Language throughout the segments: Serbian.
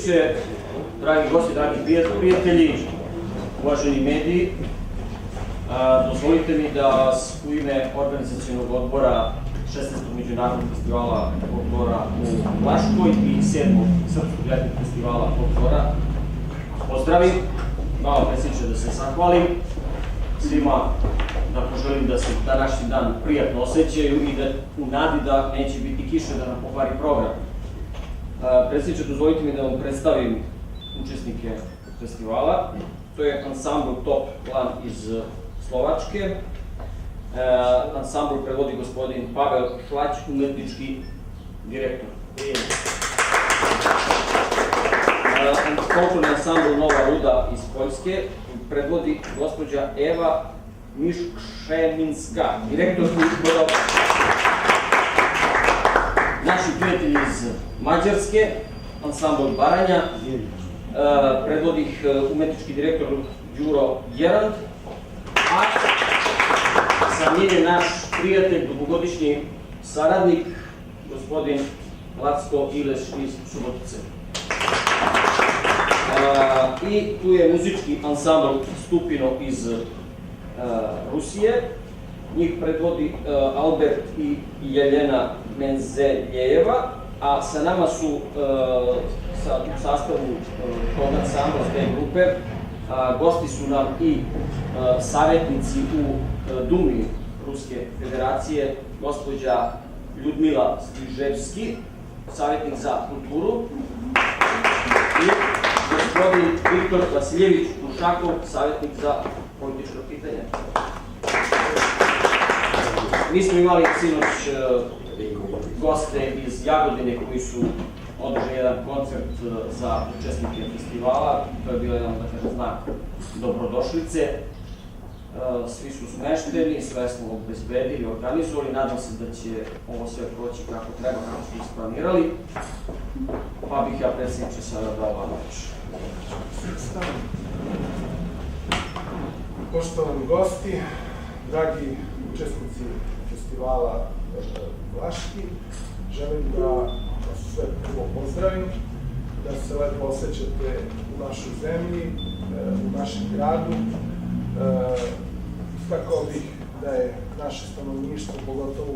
predsjedniče, dragi gosti, dragi prijatelji, uvaženi mediji, dozvolite mi da vas u ime organizacionog odbora 16. međunarodnog festivala folklora u Vlaškoj i 7. srpskog ljetnog festivala folklora pozdravim. Hvala predsjedniče, da se zahvalim svima, da poželim da se današnji dan prijatno osjećaju i da u nadi da neće biti kiše da nam pokvari program. Predsjedniče, dozvolite mi da vam predstavim učesnike festivala. To je ansambl Top Plan iz Slovačke. Ansambl prevodi gospodin Pavel Šlać, umetnički direktor. Folklorni ansambl Nova Ruda iz Poljske predvodi gospođa Eva Miškšeminska, direktor izbora. Naši prijatelji iz Mađarske, ansambl Baranja, predvodi ih umetnički direktor Đuro Jerand, a sa njim je naš prijatelj, dugogodišnji saradnik, gospodin Lacko Ileš iz Subotice. I tu je muzički ansambl Stupino iz Rusije. Njih predvodi Albert i Jeljena Menzeljeva, a sa nama su u sastavu tog ansambla s te grupe. Gosti su nam i savjetnici u Dumi Ruske federacije, gospođa Ljudmila Striževski, savjetnik za kulturu, i gospodin Viktor Vasiljević Ušakov, savjetnik za političko pitanje. Mi smo imali sinoć goste iz Jagodine koji su održali jedan koncert za učesnike festivala. To je bio jedan, da kažem, znak dobrodošlice. Svi su smešteni, sve smo obezbedili, organizovali. Nadam se da će ovo sve proći kako treba, kako smo isplanirali. Pa bih ja, predsjedniče, sada dao vam reč. Poštovani gosti, dragi učesnici festivala Vlaški, želim da vas sve prvo pozdravim, da se lepo osjećate u našoj zemlji, u našem gradu. Istakao bih da je naše stanovništvo, pogotovo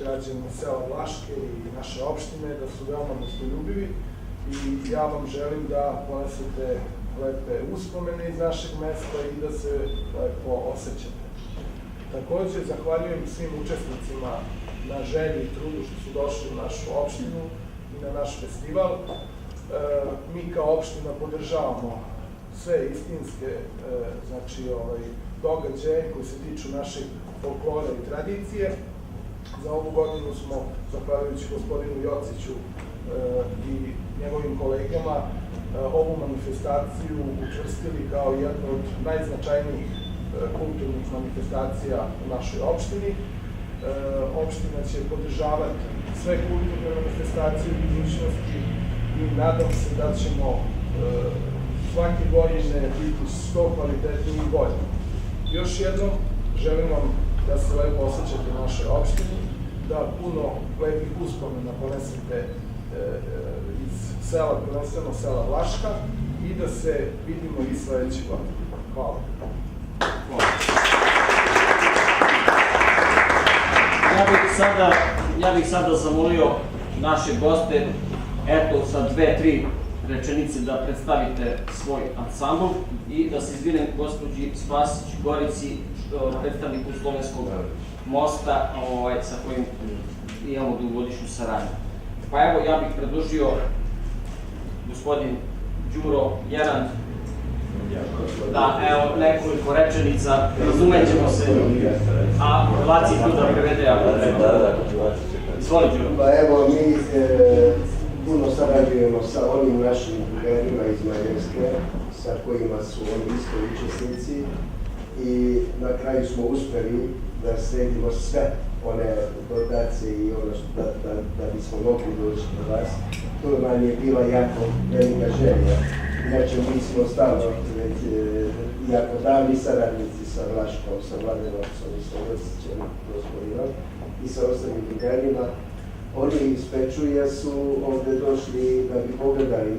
građani sela Vlaške i naše opštine, da su veoma gostoljubivi i ja vam želim da ponesete lepe uspomene iz našeg mesta i da se lepo osjećate. Također, zahvaljujem svim učesnicima na želji i trudu što su došli u našu opštinu i na naš festival. Mi kao opština podržavamo sve istinske događaje koji se tiču našeg folklora i tradicije. Za ovu godinu smo, zahvaljujući gospodinu Jociću i njegovim kolegama, ovu manifestaciju učvrstili kao jednu od najznačajnijih kulturnih manifestacija u našoj opštini. Opština će podržavati sve kulturne manifestacije u budućnosti i nadam se da ćemo svake godine biti što kvalitetniji i bolji. Još jednom želim vam da se lepo osjećate u našoj opštini, da puno lepih uspomena ponesete iz sela, prvenstveno sela Vlaška, i da se vidimo i sledeće godine. Hvala. Ja bih sada zamolio naše goste, eto, sa 2-3 rečenice da predstavite svoj ansambl i da se izvinem gospođi Spasić Gorici, predstavniku Slovenskog mosta sa kojim imamo dugogodišnju saradnju. Pa evo, ja bih predložio gospodin Đuro Jerand. Da, evo, nekoliko rečenica, razumet ćemo se, a Laci tu da prevede, ako treba. Izvoli, Đuro. Pa evo, mi puno sarađujemo sa onim našim drugarima iz Mađarske, sa kojima su oni isto učesnici, i na kraju smo uspeli da sredimo sve one dotacije i ono da bismo mogli doći do vas. To nam je bila jako velika želja. Inače, mi smo stalno jako davni saradnici sa Vlaškom, sa Mladenovcom i sa Josićem gospodinom i sa ostalim drugarima. Oni iz Pečuja su ovdje došli da bi pogledali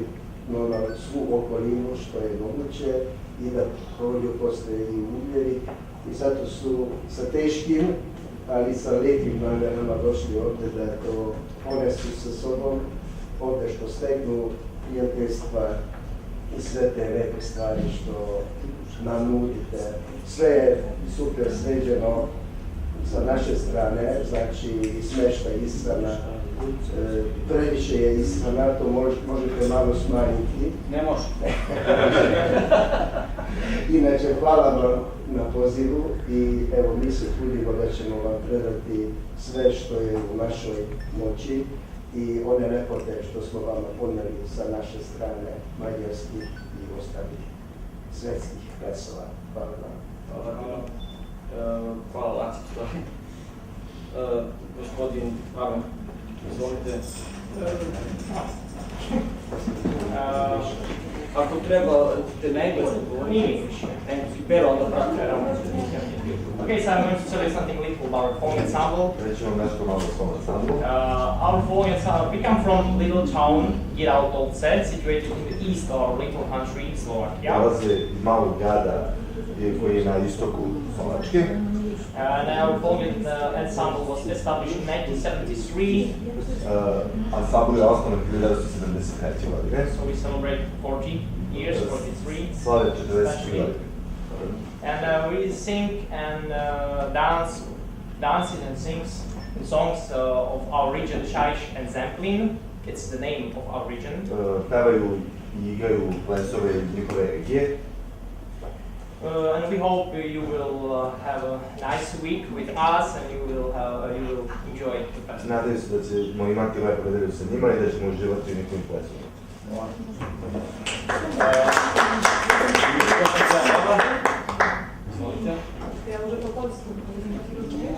svu okolinu što je moguće i da ovdje postoje i uvjeri. I zato su sa teškim, ali sa lijepim namjerama došli ovdje da to ponesu sa sobom, ovdje što stegnu prijateljstva i sve te lijepe stvari što nam nudite. Sve je super sređeno sa naše strane, znači i smještaj ishrana. Previše je ishrana, to možete malo smanjiti. Ne može. Inače, hvala vam na pozivu i evo mi se trudimo da ćemo vam predati sve što je u našoj moći i one lepote što smo vama ponijeli sa naše strane mađarskih i ostalih svetskih plesova. Hvala vam. Hvala Laci. Gospodin Aron, izvolite. Ako treba te na engleskom govoriti, engleski, pero onda prate. Okay, so I'm going to tell you something little about our folk ensemble. Our folk ensemble, we come from little town, Giraldovce, situated in the east of our little country, Slovakia. Dolaze iz malog grada koji je na istoku Slovačke. And our folk ensemble was established in 1973. Ansambl je osnovan 1973. godine. So we celebrate 40 years, 43. Slave 43 godine. And we sing and dances and sings songs of our region, Čajš and Zemplin. It's the name of our region. Pevaju i igraju plesove iz njihove regije. And we hope you will have a nice week with us and you will enjoy the festival. Nadaju se da ćemo imati lepo nedelju sa njima i da ćemo uživati u njihovim plesovima. Ja może po polsku.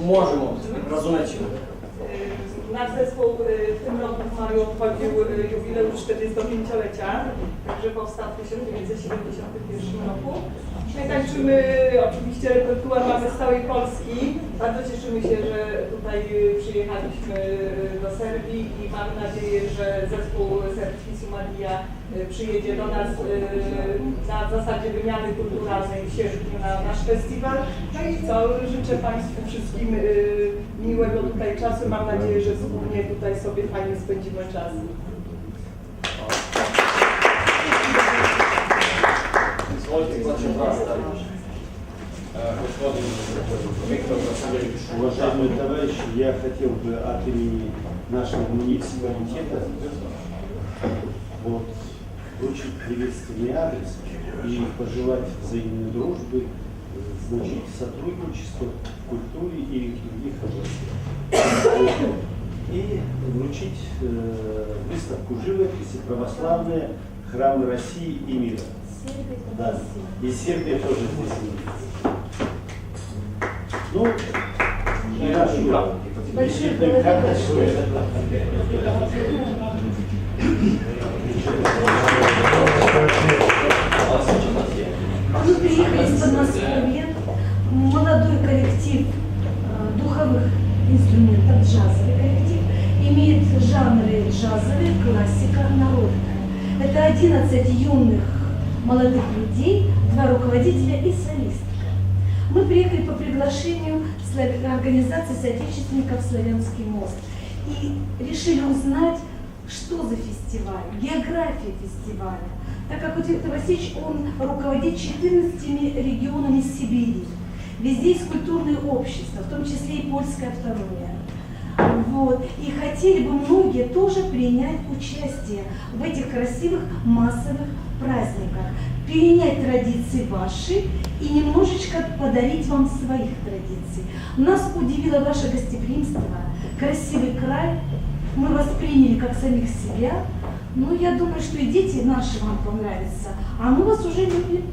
Možemo, razumjet ćemo. Nasz zespół w tym roku w maju obchodził jubileusz 45-lecia, także powstał w 1971 roku. My tańczymy oczywiście repertuar mamy z całej Polski. Bardzo cieszymy się, że tutaj przyjechaliśmy do Serbii i mam nadzieję, że zespół serbski Sumadia przyjedzie do nas na zasadzie wymiany kulturalnej w sierpniu na nasz festiwal. No i co, życzę Państwu wszystkim miłego tutaj czasu. Mam nadzieję, że wspólnie tutaj sobie fajnie spędzimy czas. Уважаемые товарищи, я хотел бы от имени нашего муниципалитета вручить приветственный адрес и пожелать взаимной дружбы, значит, сотрудничества в культуре и в других областях. И вручить выставку живописи «Православные храмы России и мира». Да, и Сербия тоже здесь есть. Ну, хорошо. Действительно, хорошо. Мы приехали из Подмосковья, молодой коллектив духовых инструментов, джазовый коллектив, имеет жанры джазовые, классика, народная. Это 11 юных молодых людей, 2 руководителя и солистка. Мы приехали по приглашению организации соотечественников «Славянский мост» и решили узнать, что за фестиваль, география фестиваля. Так как вот Виктор Васильевич, он руководит 14 регионами Сибири. Везде есть культурные общества, в том числе и польская автономия. Вот. И хотели бы многие тоже принять участие в этих красивых массовых праздниках, перенять традиции ваши и немножечко подарить вам своих традиций. Нас удивило ваше гостеприимство, красивый край, мы вас приняли как самих себя. Ну, я думаю, что и дети наши вам понравятся, а мы вас уже любим.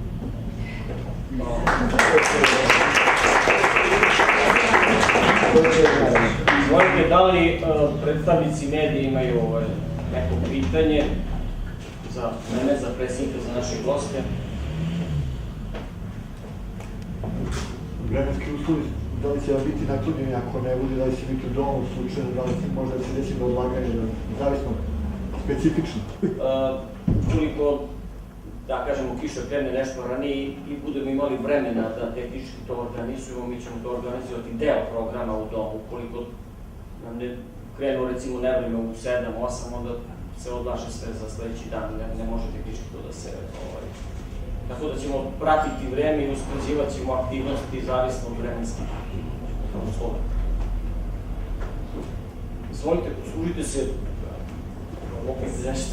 Izvolite, da li predstavnici medija imaju neko pitanje za mene, za predsjednika, za naše goste? Vremenski uslovi da li će biti naklonjeni, ako ne bude, da li će biti u domu slučaju, da li možda će reći do odlaganja, zavisno, specifično. Ukoliko, da kažemo, kiša krene nešto ranije i budemo imali vremena da tehnički to organizujemo, mi ćemo to organizovati deo programa u domu. Ukoliko nam ne krenu, recimo, nevreme u 7, 8, onda se odlaže sve za sledeći dan, ne može tehnički to da se... Tako da ćemo pratiti vreme i usklađivat ćemo aktivnosti zavisno od vremenskih uslova. Izvolite, poslužite se. Opet nešto.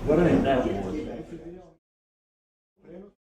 Zorane,